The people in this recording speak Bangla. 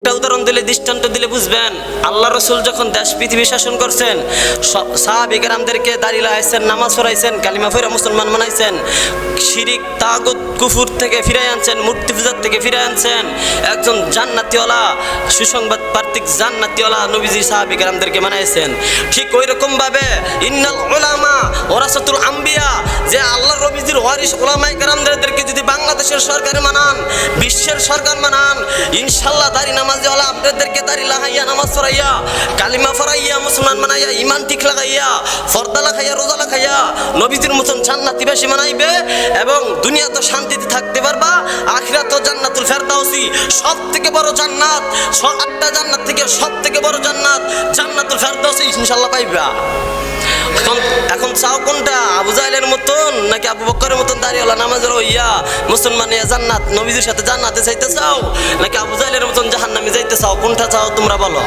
একটা উদাহরণ দিলে, দৃষ্টান্ত দিলে বুঝবেন। আল্লাহ রসুল যখন দেশ পৃথিবী শাসন করছেন, সাহাবায়ে কেরামদেরকে দাড়ি লাগাইছেন, নামাজ পড়াইছেন, কালিমা পড়ে মুসলমান বানাইছেন, শিরিক তাগুত কুফুর থেকে ফিরাই আনছেন, মূর্তি পূজার থেকে ফিরাই আনছেন। একজন জান্নাতীওয়ালা, সুসংবাদ প্রার্থী জান্নাতীওয়ালা নবীজি সাহাবায়ে কেরামদেরকে বানাইছেন। ঠিক ওই রকম ভাবে ইন্নাল উলামা ওয়ারাসাতুল আম্বিয়া, যে আল্লাহর নবীজির ওয়ারিস উলামায়ে কেরামদেরকে যদি বাংলাদেশের সরকার মানান, বিশ্বের সরকার মানান, ইনশাআল্লাহ দাড়ি নামাজওয়ালা আপনাদেরকে দাড়ি লাগাইয়া, নামাজ পড়াইয়া, কালিমা পড়াইয়া, মুসলমান বানাইয়া, ইমান ঠিক লাগাইয়া, পর্দা লাগাইয়া, রোজা লাগাইয়া নবীজির মতন জান্নাতীবাসী বানাইবে। এবং দুনিয়া তো শান্তিতে থাকতে পারবা, আখিরাত জান্নাতুল ফেরদাউসি, সব থেকে বড় জান্নাত, 8টা জান্নাত থেকে সব থেকে বড় জান্নাত জান্নাতুল ফেরদাউসি ইনশাআল্লাহ পাইবা। এখন চাও কোনটা? আবু জাহেলের মতন নাকি আবু বকরের মতন দাড়িওয়ালা নামাজের হইয়া মুসলমান জান্নাত, নবীজির সাথে জান্নাতে চাইতে চাও, নাকি আবু জাহেলের মতন জাহান্নামে যাইতে চাও? কোনটা চাও তোমরা বলো?